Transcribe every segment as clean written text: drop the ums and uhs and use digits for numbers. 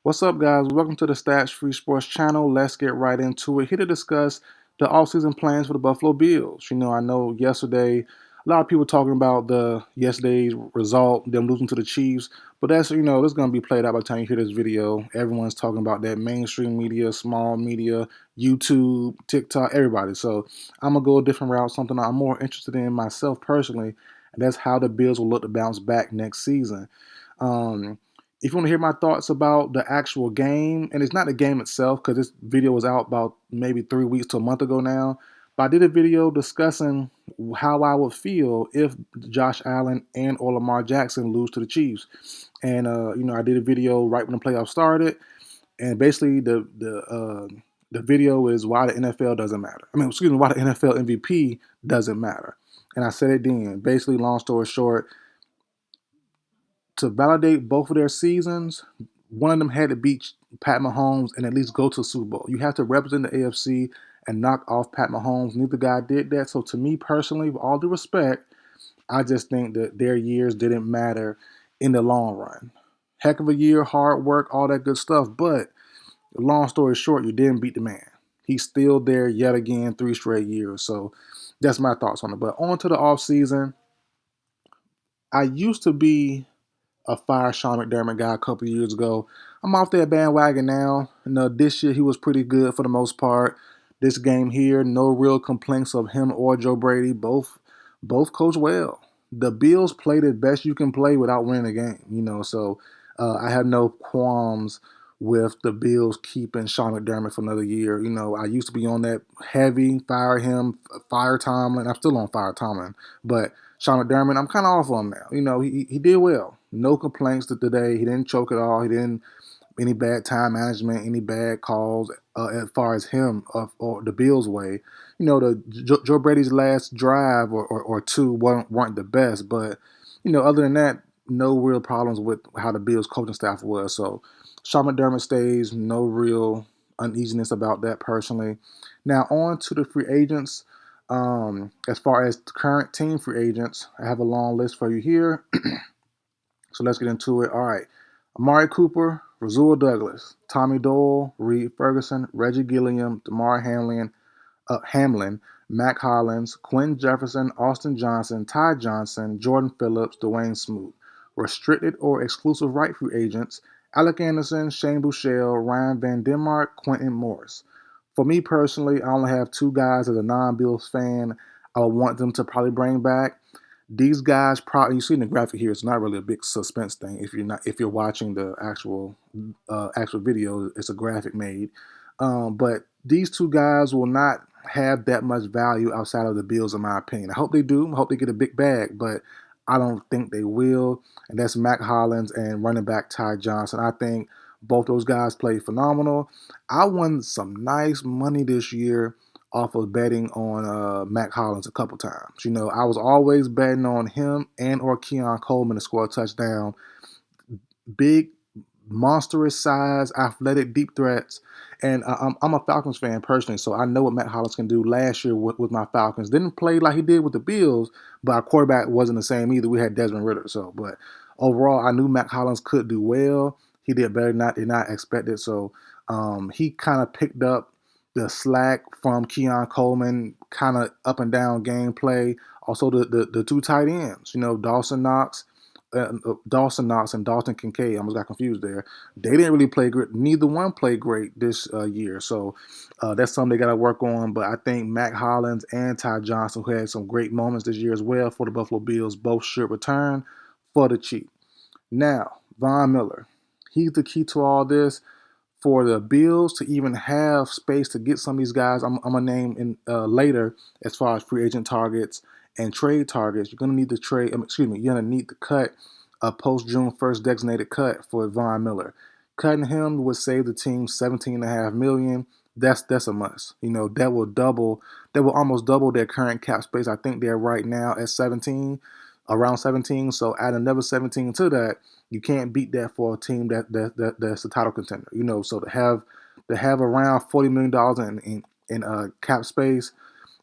What's up, guys? Welcome to the Stats Free Sports channel. Let's get right into it. Here to discuss the offseason plans for the Buffalo Bills. I know yesterday, a lot of people talking about the yesterday's result, them losing to the Chiefs, but that's going to be played out by the time you hear this video. Everyone's talking about that mainstream media, small media, YouTube, TikTok, everybody. So I'm going to go a different route, something I'm more interested in myself personally, and that's how the Bills will look to bounce back next season. Um, if you want to hear my thoughts about the actual game, and it's not the game itself because this video was out about maybe 3 weeks to a month ago now, but I did a video discussing how I would feel if Josh Allen and or Lamar Jackson lose to the Chiefs. And I did a video right when the playoffs started, and basically the video is why the NFL doesn't matter. Why the NFL MVP doesn't matter. And I said it then. Basically, long story short, to validate both of their seasons, one of them had to beat Pat Mahomes and at least go to the Super Bowl. You have to represent the AFC and knock off Pat Mahomes. Neither guy did that. So to me personally, with all due respect, I just think that their years didn't matter in the long run. Heck of a year, hard work, all that good stuff. But long story short, you didn't beat the man. He's still there yet again, 3 straight years. So that's my thoughts on it. But on to the offseason. I used to be a fire Sean McDermott guy a couple years ago. I'm off that bandwagon now. This year he was pretty good for the most part. This game here, no real complaints of him or Joe Brady. Both coach well. The Bills played the best you can play without winning a game. So I have no qualms with the Bills keeping Sean McDermott for another year. I used to be on that heavy, fire him, fire Tomlin. I'm still on fire Tomlin, but Sean McDermott, I'm kind of off on him now. He did well. No complaints to today. He didn't choke at all. He didn't any bad time management, any bad calls as far as him or the Bills' way. Joe Brady's last drive or two weren't the best, but other than that, no real problems with how the Bills coaching staff was. So Sean McDermott stays. No real uneasiness about that personally. Now on to the free agents. As far as current team free agents, I have a long list for you here. So let's get into it. All right. Amari Cooper, Razul Douglas, Tommy Doyle, Reed Ferguson, Reggie Gilliam, DeMar Hamlin, Mac Hollins, Quinn Jefferson, Austin Johnson, Ty Johnson, Jordan Phillips, Dwayne Smoot. Restricted or exclusive right free agents, Alec Anderson, Shane Buechele, Ryan Van Denmark, Quentin Morris. For me personally, I only have two guys as a non-Bills fan I would want them to probably bring back. These guys probably, you see in the graphic here, it's not really a big suspense thing. If you're watching the actual video, it's a graphic made. But these two guys will not have that much value outside of the Bills, in my opinion. I hope they do. I hope they get a big bag, but I don't think they will. And that's Mac Hollins and running back Ty Johnson. I think both those guys played phenomenal. I won some nice money this year off of betting on Mac Hollins a couple times. I was always betting on him and or Keon Coleman to score a touchdown. Big, monstrous size, athletic, deep threats. And I'm a Falcons fan personally, so I know what Matt Hollins can do last year with my Falcons. Didn't play like he did with the Bills, but our quarterback wasn't the same either. We had Desmond Ritter. But overall, I knew Matt Hollins could do well. He did better than I expected. So he kind of picked up the slack from Keon Coleman, kind of up and down gameplay. Also, the two tight ends, Dawson Knox and Dalton Kincaid. I almost got confused there. They didn't really play great. Neither one played great this year. So that's something they got to work on. But I think Mac Hollins and Ty Johnson, who had some great moments this year as well for the Buffalo Bills, both should return for the cheap. Now, Von Miller. He's the key to all this. For the Bills to even have space to get some of these guys, I'm going to name in later as far as free agent targets and trade targets. You're going to need to you're going to need to cut a post June 1st designated cut for Von Miller. Cutting him would save the team $17.5 million. That's a must. That will almost double their current cap space. I think they're right now at 17, around 17. So add another 17 to that. You can't beat that for a team that's a title contender. So to have around $40 million in cap space,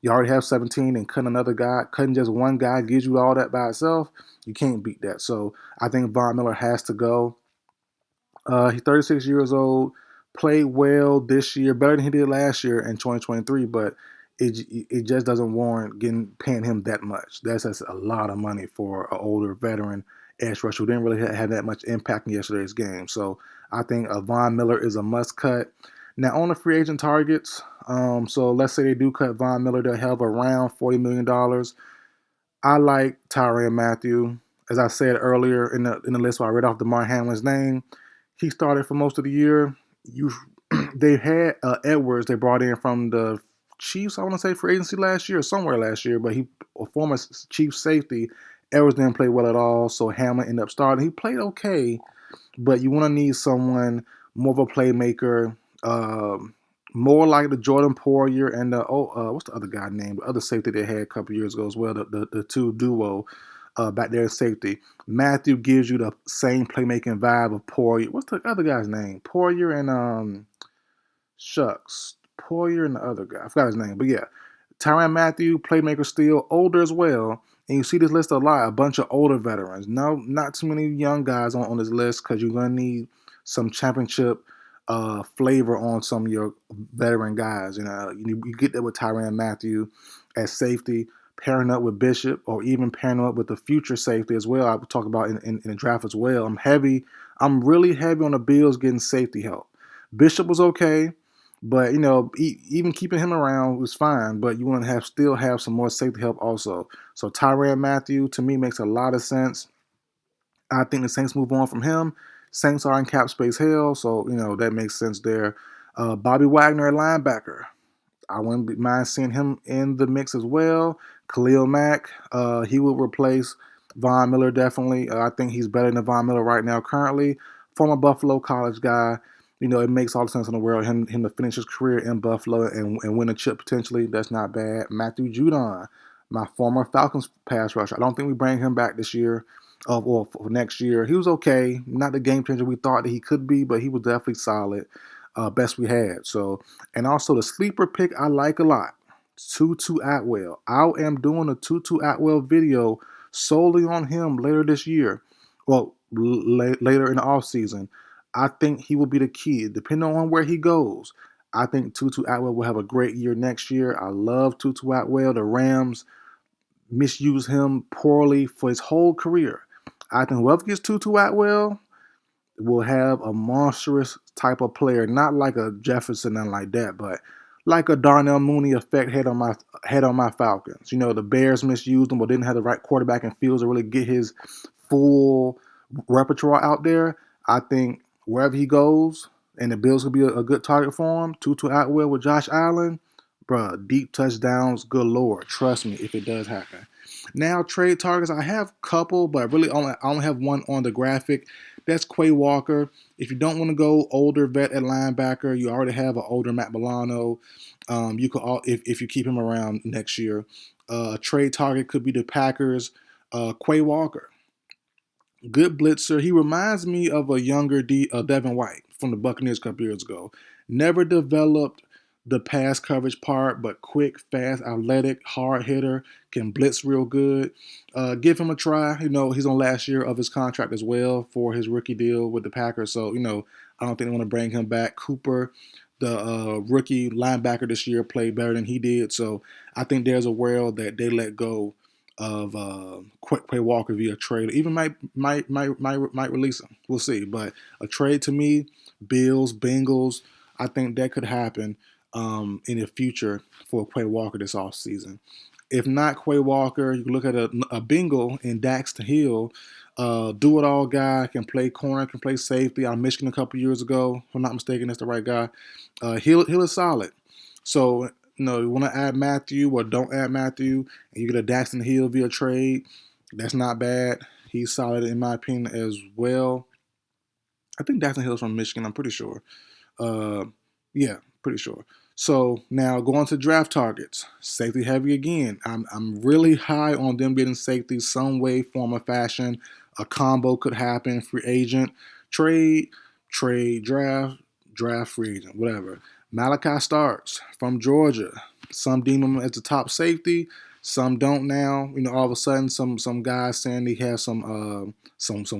you already have 17, and cutting just one guy gives you all that by itself. You can't beat that. So I think Von Miller has to go. He's 36 years old. Played well this year, better than he did last year in 2023. But it just doesn't warrant paying him that much. That's a lot of money for an older veteran edge rusher who didn't really have that much impact in yesterday's game. So I think Von Miller is a must cut. Now on the free agent targets, so let's say they do cut Von Miller, they'll have around $40 million. I like Tyrann Mathieu. As I said earlier in the list where I read off DeMar Hamlin's name, he started for most of the year. You, they had Edwards they brought in from the Chiefs, I want to say, for agency last year, or somewhere last year, but he a former Chief safety. Edwards didn't play well at all, so Hamlin ended up starting. He played okay, but you want to need someone more of a playmaker, more like the Jordan Poyer and the what's the other guy named? The other safety they had a couple years ago as well. The two duo back there in safety. Matthew gives you the same playmaking vibe of Poyer. What's the other guy's name? Poyer and shucks, Poyer and the other guy. I forgot his name, but yeah, Tyrann Mathieu, playmaker, still older as well. And you see this list a lot, a bunch of older veterans. No, not too many young guys on this list because you're gonna need some championship flavor on some of your veteran guys. You get that with Tyrann Mathieu at safety, pairing up with Bishop, or even pairing up with the future safety as well. I would talk about in the draft as well. I'm really heavy on the Bills getting safety help. Bishop was okay. But even keeping him around was fine. But you want to still have some more safety help also. So Tyrann Mathieu to me makes a lot of sense. I think the Saints move on from him. Saints are in cap space hell, so that makes sense there. Bobby Wagner at linebacker. I wouldn't mind seeing him in the mix as well. Khalil Mack, he will replace Von Miller definitely. I think he's better than Von Miller right now currently. Former Buffalo college guy. It makes all the sense in the world. Him to finish his career in Buffalo and win a chip potentially. That's not bad. Matthew Judon, my former Falcons pass rusher. I don't think we bring him back this year or for next year. He was okay. Not the game changer we thought that he could be, but he was definitely solid. Best we had. So, and also the sleeper pick I like a lot. Tutu Atwell. I am doing a Tutu Atwell video solely on him later this year. Well, later in the offseason. I think he will be the key, depending on where he goes. I think Tutu Atwell will have a great year next year. I love Tutu Atwell. The Rams misuse him poorly for his whole career. I think whoever gets Tutu Atwell will have a monstrous type of player, not like a Jefferson and like that, but like a Darnell Mooney effect head on my Falcons. The Bears misused him or didn't have the right quarterback and Fields to really get his full repertoire out there. I think wherever he goes, and the Bills could be a good target for him. Tutu Atwell with Josh Allen, bruh, deep touchdowns, good lord. Trust me, if it does happen. Now, trade targets, I have a couple, but really I only have one on the graphic. That's Quay Walker. If you don't want to go older vet at linebacker, you already have an older Matt Milano. You could if you keep him around next year. A trade target could be the Packers. Quay Walker, good blitzer. He reminds me of a younger Devin White from the Buccaneers a couple years ago. Never developed the pass coverage part, but quick, fast, athletic, hard hitter, can blitz real good. Give him a try. He's on last year of his contract as well for his rookie deal with the Packers. So, I don't think they want to bring him back. Cooper, the rookie linebacker this year, played better than he did. So I think there's a world that they let go of Quay Walker via trade. Even might release him. We'll see. But a trade to me, Bills, Bengals, I think that could happen in the future for Quay Walker this offseason. If not Quay Walker, you can look at a Bengal in Daxton Hill. Do-it-all guy, can play corner, can play safety. Out of Michigan a couple years ago. If I'm not mistaken, that's the right guy. Hill is solid. So, you want to add Matthew or don't add Matthew, and you get a Daxton Hill via trade, that's not bad. He's solid in my opinion as well. I think Daxton Hill's from Michigan, I'm pretty sure. Uh, yeah, pretty sure. So now going to draft targets, safety heavy again. I'm really high on them getting safety some way, form, or fashion. A combo could happen. Free agent, trade, draft, free agent, whatever. Malachi Starks from Georgia. Some deem him as the top safety. Some don't now. All of a sudden, some guys saying he has some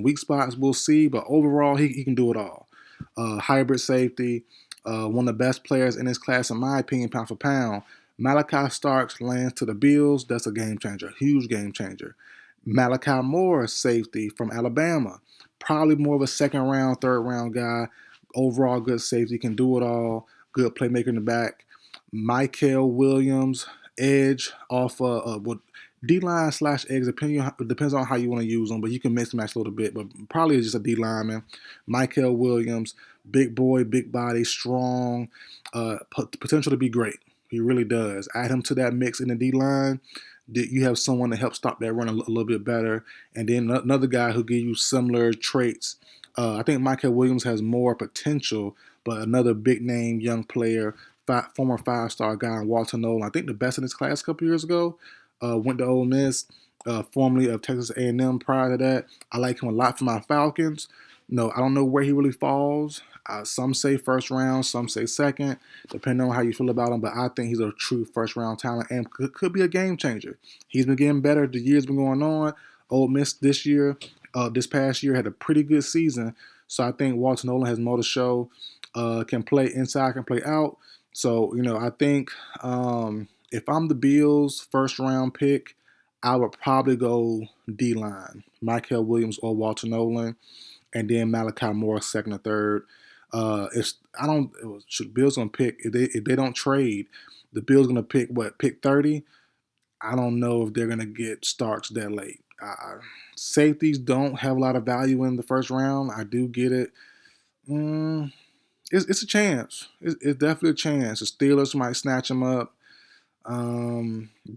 weak spots. We'll see. But overall, he can do it all. hybrid safety, one of the best players in his class, in my opinion, pound for pound. Malachi Starks lands to the Bills. That's a game changer, huge game changer. Malachi Moore, safety from Alabama, probably more of a second round, third round guy. Overall, good safety, can do it all. Good playmaker in the back. Michael Williams, edge off what D line slash eggs, depends on how you want to use them, but you can mix and match a little bit. But probably just a D lineman. Michael Williams, big boy, big body, strong, potential to be great. He really does. Add him to that mix in the D line. You have someone to help stop that run a little bit better, and then another guy who give you similar traits. I think Michael Williams has more potential, but another big name young player, former 5-star guy, Walter Nolan. I think the best in his class a couple years ago. Went to Ole Miss, formerly of Texas A&M. Prior to that, I like him a lot for my Falcons. No, I don't know where he really falls. Some say first round, some say second, depending on how you feel about him. But I think he's a true first round talent and could be a game changer. He's been getting better. The year's been going on. Ole Miss this past year, had a pretty good season. So I think Walter Nolan has more to show. Can play inside, can play out. So, I think if I'm the Bills' first round pick, I would probably go D line, Michael Williams or Walter Nolan, and then Malachi Moore second or third. If I don't, Bills gonna pick if they don't trade, the Bills gonna pick 30. I don't know if they're gonna get Starks that late. Safeties don't have a lot of value in the first round. I do get it. Mm, it's a chance. It's definitely a chance. The Steelers might snatch him up.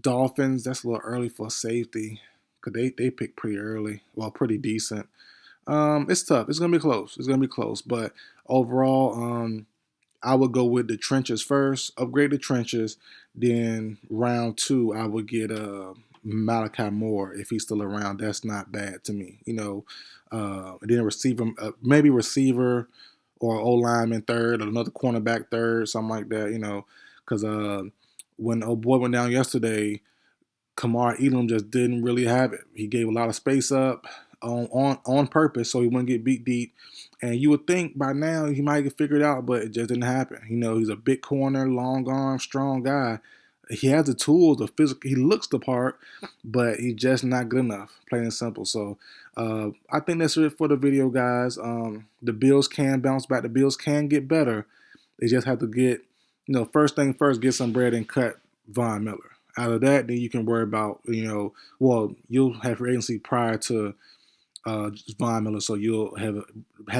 Dolphins, that's a little early for safety because they pick pretty early. Well, pretty decent. It's tough. It's gonna be close. It's gonna be close. But overall, I would go with the trenches first. Upgrade the trenches. Then round two, I would get Malachi Moore if he's still around. That's not bad to me. Then receiver, maybe receiver or O lineman third, or another cornerback third, something like that. Because when old boy went down yesterday, Kamar Elam just didn't really have it. He gave a lot of space up on purpose so he wouldn't get beat deep. And you would think by now he might get figured out, but it just didn't happen. He's a big corner, long arm, strong guy. He has the tools, the physical. He looks the part, but he's just not good enough, plain and simple. So I think that's it for the video, guys. The Bills can bounce back. The Bills can get better. They just have to get, first thing first, get some bread and cut Von Miller. Out of that, then you can worry about, you'll have your agency prior to Von Miller, so you'll have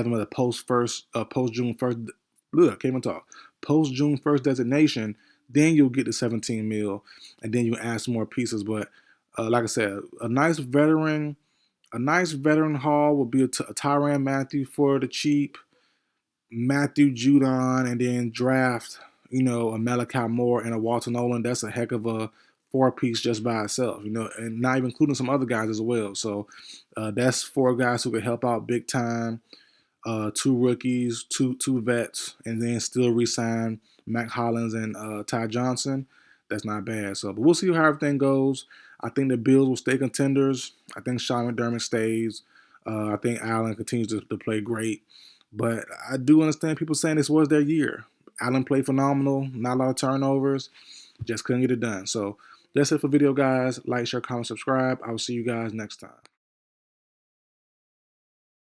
him at a post June 1st. Look, can't even talk. Post June 1st designation. Then you'll get the 17 mil, and then you add some more pieces. But like I said, a nice veteran haul would be a Tyrann Mathieu for the cheap, Matthew Judon, and then draft, a Malachi Moore and a Walter Nolan. That's a heck of a four-piece just by itself, and not even including some other guys as well. So that's four guys who could help out big time. Two rookies, two vets, and then still re-sign Mac Hollins and Ty Johnson. That's not bad. So, but we'll see how everything goes. I think the Bills will stay contenders. I think Sean McDermott stays. I think Allen continues to play great. But I do understand people saying this was their year. Allen played phenomenal. Not a lot of turnovers. Just couldn't get it done. So that's it for video, guys. Like, share, comment, subscribe. I will see you guys next time.